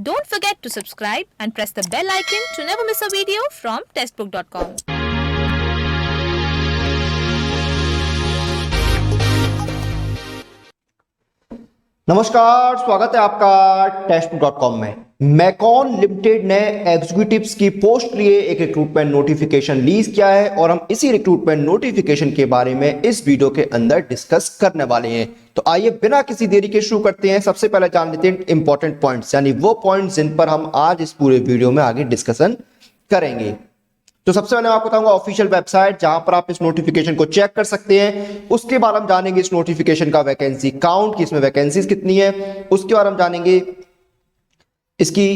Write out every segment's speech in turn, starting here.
Don't forget to subscribe and press the bell icon to never miss a video from testbook.com. नमस्कार, स्वागत है आपका टेस्टबुक.com में। MECON limited ने एग्जीक्यूटिव्स की पोस्ट के लिए एक रिक्रूटमेंट नोटिफिकेशन रिलीज किया है और हम इसी रिक्रूटमेंट नोटिफिकेशन के बारे में इस वीडियो के अंदर डिस्कस करने वाले हैं। तो आइए बिना किसी देरी के शुरू करते हैं। सबसे पहले जान लेते हैं इंपॉर्टेंट पॉइंट्स, यानी वो पॉइंट्स जिन पर हम आज इस पूरे वीडियो में आगे डिस्कशन करेंगे। तो सबसे पहले मैं आपको बताऊंगा ऑफिशियल वेबसाइट जहां पर आप इस नोटिफिकेशन को चेक कर सकते हैं। उसके बाद हम जानेंगे इस नोटिफिकेशन का वैकेंसी काउंट, कि इसमें वैकेंसीज कितनी है। उसके बाद हम जानेंगे इसकी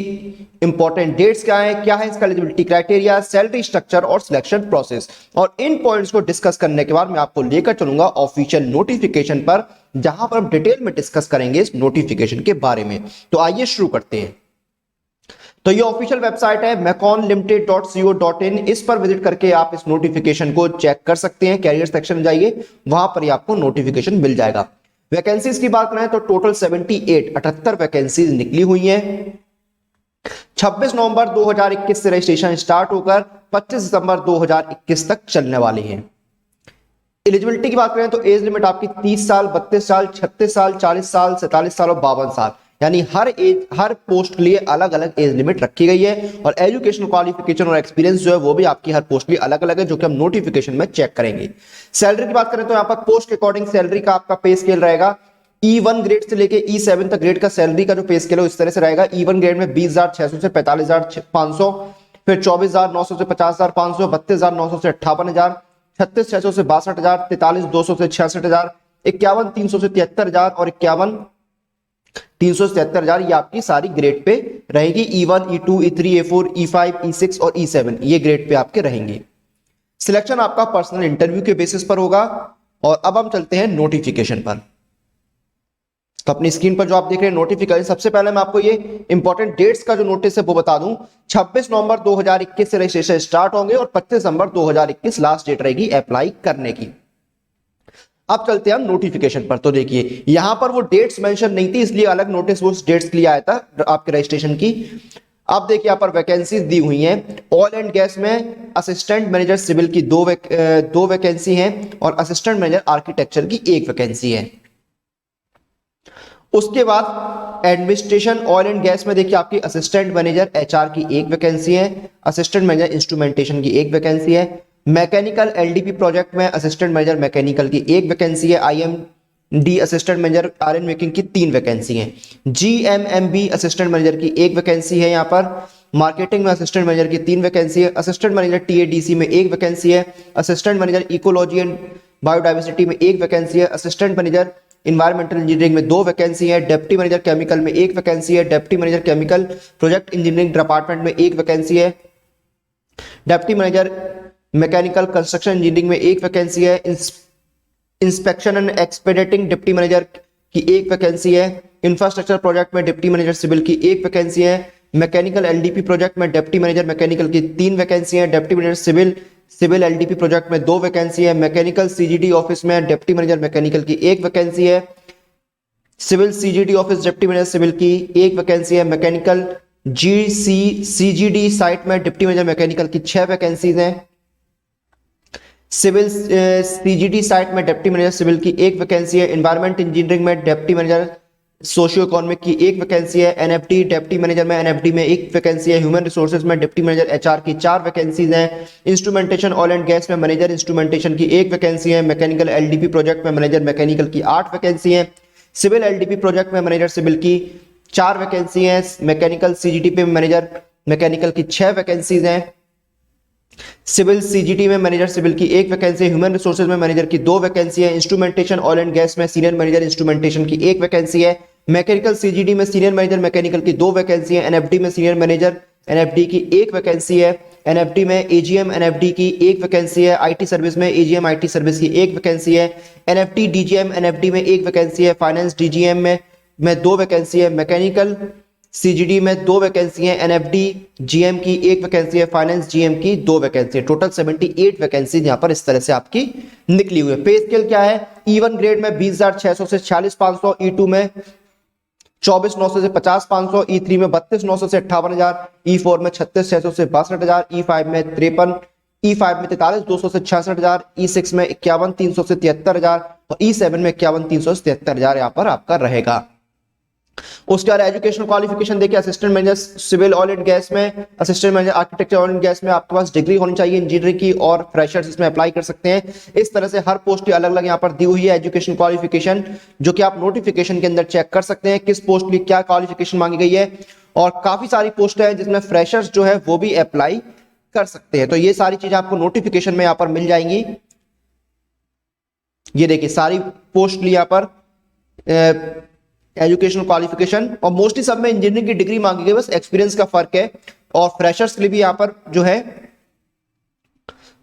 इंपॉर्टेंट डेट्स क्या है इसका एलिजिबिलिटी क्राइटेरिया, सैलरी स्ट्रक्चर और सिलेक्शन प्रोसेस। और इन पॉइंट्स को डिस्कस करने के बाद मैं आपको लेकर चलूंगा ऑफिशियल नोटिफिकेशन पर, जहां पर हम डिटेल में डिस्कस करेंगे इस नोटिफिकेशन के बारे में। तो आइए शुरू करते हैं। तो ये ऑफिशियल वेबसाइट है meconlimited.co.in। इस पर विजिट करके आप इस नोटिफिकेशन को चेक कर सकते हैं। कैरियर सेक्शन में जाइए, वहां पर ही आपको नोटिफिकेशन मिल जाएगा। वैकेंसीज की बात करें तो टोटल 78 वैकेंसीज निकली हुई हैं। 26 नवंबर 2021 से रजिस्ट्रेशन स्टार्ट होकर 25 दिसंबर 2021 तक चलने वाली है। एलिजिबिलिटी की बात करें तो एज लिमिट आपकी 30 साल, 32 साल, 36 साल, 40 साल, 47 साल और 52 साल, यानी हर पोस्ट के लिए अलग अलग एज लिमिट रखी गई है। और एजुकेशन क्वालिफिकेशन और एक्सपीरियंस जो है वो भी आपकी हर पोस्ट के लिए अलग अलग है, जो कि हम नोटिफिकेशन में चेक करेंगे। सैलरी की बात करें तो यहाँ पर पोस्ट के अकॉर्डिंग सैलरी का आपका पे स्केल रहेगा। E1 ग्रेड से लेके E7 तक ग्रेड का सैलरी का जो पे स्केल है इस तरह से रहेगा। E1 ग्रेड में 20,600 से 45,500, फिर 24,900 से 50,500, 32,900 से 58,000, 36,600 से 62,000, 43,200 से 66,000, 51,300 से 73,000 और 51,300 से 73,000। ये आपकी सारी ग्रेड पे रहेगी। E1, E2, E3, E4, E5, E6 और E7 ये ग्रेड पे आपके रहेंगे। सिलेक्शन आपका पर्सनल इंटरव्यू के बेसिस पर होगा। और अब हम चलते हैं नोटिफिकेशन पर। तो अपनी स्क्रीन पर जो आप देख रहे हैं नोटिफिकेशन, सबसे पहले मैं आपको ये इंपॉर्टेंट डेट्स का जो नोटिस है वो बता दूं। 26 नवंबर 2021 से रजिस्ट्रेशन स्टार्ट होंगे और 25 दिसंबर 2021 लास्ट डेट रहेगी अप्लाई करने की। अब चलते हैं हम नोटिफिकेशन पर। तो देखिए यहां पर वो डेट्स मेंशन नहीं थी, इसलिए अलग नोटिस वो डेट्स के लिए आया था आपके रजिस्ट्रेशन की। अब देखिए यहां पर वैकेंसीज दी हुई हैं। ऑयल एंड गैस में असिस्टेंट मैनेजर सिविल की दो वैकेंसी हैं और असिस्टेंट मैनेजर आर्किटेक्चर की एक वैकेंसी है। उसके बाद एडमिनिस्ट्रेशन ऑयल एंड गैस में देखिए आपकी असिस्टेंट मैनेजर एचआर की एक वैकेंसी है, असिस्टेंट मैनेजर इंस्ट्रूमेंटेशन की एक वैकेंसी है। मैकेनिकल एलडीपी प्रोजेक्ट में असिस्टेंट मैनेजर मैकेनिकल की एक वैकेंसी है। IMD assistant manager iron making की 3 वैकेंसी है। जीएमएमबी असिस्टेंट मैनेजर की एक वैकेंसी है। यहाँ पर मार्केटिंग में असिस्टेंट मैनेजर की 3 वैकेंसी है। असिस्टेंट मैनेजर टीएडीसी में एक वैकेंसी है। Assistant manager ecology and biodiversity में एक वैकेंसी है। असिस्टेंट मैनेजर इन्वायरमेंटल इंजीनियरिंग में 2 वैकेंसी है। डेप्टी मैनेजर केमिकल में एक वैकेंसी है। Deputy manager chemical project engineering department में एक वैकेंसी है। Deputy manager mechanical construction engineering में एक वैकेंसी है। Inspection and expediting deputy manager की एक वैकेंसी है। इंफ्रास्ट्रक्चर प्रोजेक्ट में डिप्टी मैनेजर सिविल की एक वैकेंसी है। मैकेनिकल एलडीपी प्रोजेक्ट में डिप्टी मैनेजर मैकेनिकल की 3 वैकेंसी है। Deputy manager civil LDP project में 2 वैकेंसी है। मैकेनिकल सीजीडी ऑफिस में डिप्टी मैनेजर मैकेनिकल की एक वैकेंसी है। Civil CGD office deputy manager civil की एक वैकेंसी है। मैकेनिकल सीजीडी साइट में डिप्टी मैनेजर मैकेनिकल की 6 वैकेंसीज हैं। सिविल सीजीडी साइट में डिप्टी मैनेजर सिविल की एक वैकेंसी है। एनवायरमेंट इंजीनियरिंग में डिप्टी मैनेजर सोशियो इकोनॉमिक की एक वैकेंसी है। एनएफटी डिप्टी मैनेजर में एनएफडी में एक वैकेंसी है। ह्यूमन रिसोर्सेज में डिप्टी मैनेजर एचआर की 4 वैकेंसीज हैं। इंस्ट्रूमेंटेशन ऑयल एंड गैस में मैनेजर इंस्ट्रूमेंटेशन की एक वैकेंसी है। मैकेनिकल एलडीपी प्रोजेक्ट में मैनेजर मैकेनिकल की 8 वैकेंसी है। सिविल एलडीपी प्रोजेक्ट में मैनेजर सिविल की 4 वैकेंसी है। मैकेनिकल सीजीडी में मैनेजर मैकेनिकल की 6 वैकेंसीज हैं। सिविल सीजीटी में मैनेजर सिविल की एक वैकेंसी है। ह्यूमन रिसोर्सेज में मैनेजर की 2 वैकेंसी है। इंस्ट्रूमेंटेशन ऑयल एंड गैस में सीनियर मैनेजर इंस्ट्रूमेंटेशन की एक वैकेंसी है। मैकेनिकल सीजीडी में सीनियर मैनेजर मैकेनिकल की 2 वैकेंसी है। एनएफडी में सीनियर मैनेजर एनएफडी की एक वैकेंसी है। एनएफडी में एजीएम एनएफडी की एक वैकेंसी है। आईटी सर्विस में एजीएम आईटी सर्विस की एक वैकेंसी है। एनएफटी डीजीएम एनएफडी में एक वैकेंसी है। फाइनेंस डीजीएम में 2 वैकेंसी है। मैकेनिकल सीजीडी में 2 वैकेंसी है। एनएफडी जीएम की एक वैकेंसी है। फाइनेंस जीएम की 2 वैकेंसी है। टोटल 78 वैकेंसी यहां पर इस तरह से आपकी निकली हुई है। पे स्केल क्या है? E1 ग्रेड में 20,600 से 46,500, E2 में 24,900 से 50,500, E3 में 32,900 से 58,000, E4 में 36,600 से 62,000, E5 में 43,200 से 66,000, E6 में 51,300 से 73,000 और E7 में 51,300 से 73,000 यहाँ पर आपका रहेगा। उसके बाद एजुकेशन क्वालिफिकेशन देखिए, assistant manager civil oil and gas में, assistant manager architecture oil and gas में आपके पास डिग्री होनी चाहिए इंजीनियरिंग की, और फ्रेशर्स इसमें अप्लाई कर सकते हैं। इस तरह से हर पोस्ट की अलग अलग यहाँ पर दी हुई है एजुकेशन क्वालिफिकेशन, जो कि आप नोटिफिकेशन के अंदर चेक कर सकते हैं किस पोस्ट की क्या क्वालिफिकेशन मांगी गई है। और काफी सारी पोस्ट है जिसमें फ्रेशर्स जो है वो भी अप्लाई कर सकते हैं। तो ये सारी चीजें आपको नोटिफिकेशन में यहाँ पर मिल जाएंगी। ये देखिए सारी पोस्ट यहाँ पर एजुकेशन क्वालिफिकेशन, और मोस्टली सब में इंजीनियरिंग की डिग्री मांगी गई, बस एक्सपीरियंस का फर्क है। और फ्रेशर्स के लिए भी यहाँ पर जो है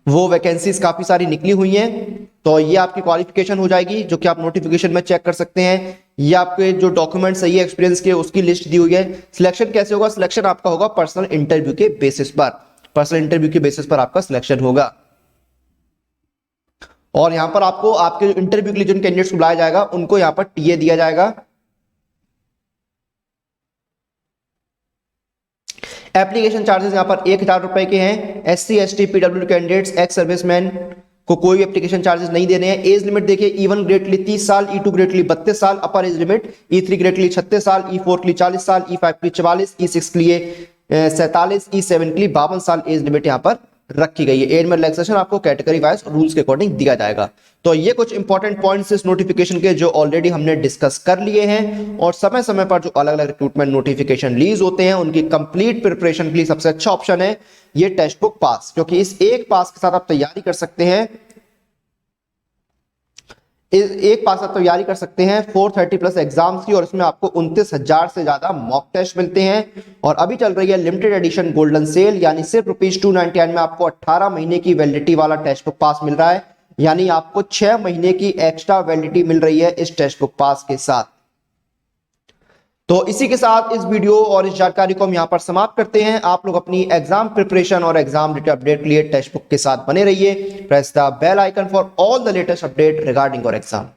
वो वैकेंसीज काफी सारी निकली हुई हैं। तो ये आपकी क्वालिफिकेशन हो जाएगी जो कि आप नोटिफिकेशन में चेक कर सकते हैं। ये आपके जो डॉक्यूमेंट्स है ये एक्सपीरियंस के उसकी लिस्ट दी हुई है। सिलेक्शन कैसे होगा? सिलेक्शन आपका होगा पर्सनल इंटरव्यू के बेसिस पर, पर्सनल इंटरव्यू के बेसिस पर आपका सिलेक्शन होगा। और यहां पर आपको आपके इंटरव्यू के लिए जिन कैंडिडेट्स को बुलाया जाएगा उनको यहां पर टीए दिया जाएगा। एप्लीकेशन चार्जेस यहां पर 1,000 रुपए के हैं। SC ST PWD candidates, ex serviceman को कोई भी एप्लीकेशन चार्जेस नहीं देने हैं। एज लिमिट देखिए, E1 ग्रेड के लिए 30 साल, E2 ग्रेड के लिए 32 साल अपर एज लिमिट, E3 ग्रेड के लिए 36 साल, E4 के लिए 40 साल, E5 के लिए 44, E6 के लिए 47, E7 के लिए 52 साल एज लिमिट यहां पर रखी गई है। एज में रिलैक्सेशन आपको कैटेगरी वाइज रूल्स के अकॉर्डिंग दिया जाएगा। तो ये कुछ इंपॉर्टेंट पॉइंट्स इस नोटिफिकेशन के जो ऑलरेडी हमने डिस्कस कर लिए हैं। और समय समय पर जो अलग अलग रिक्रूटमेंट नोटिफिकेशन रिलीज होते हैं उनकी कंप्लीट प्रिपरेशन के लिए सबसे अच्छा ऑप्शन है ये टेक्स्ट बुक पास, क्योंकि इस एक पास के साथ आप तैयारी कर सकते हैं। एक पास आप तैयारी कर सकते हैं 430 प्लस एग्जाम्स की, और इसमें आपको 29,000 से ज्यादा मॉक टेस्ट मिलते हैं। और अभी चल रही है लिमिटेड एडिशन गोल्डन सेल, यानी सिर्फ ₹299 में आपको 18 महीने की वैलिडिटी वाला टेक्स्ट बुक पास मिल रहा है, यानी आपको 6 महीने की एक्स्ट्रा वैलिडिटी मिल रही है इस टेक्स्ट बुक पास के साथ। तो इसी के साथ इस वीडियो और इस जानकारी को हम यहां पर समाप्त करते हैं। आप लोग अपनी एग्जाम प्रिपरेशन और एग्जाम रिलेटेड अपडेट के लिए टेक्स्ट बुक के साथ बने रहिए। Press the bell icon for all the latest update regarding your exam.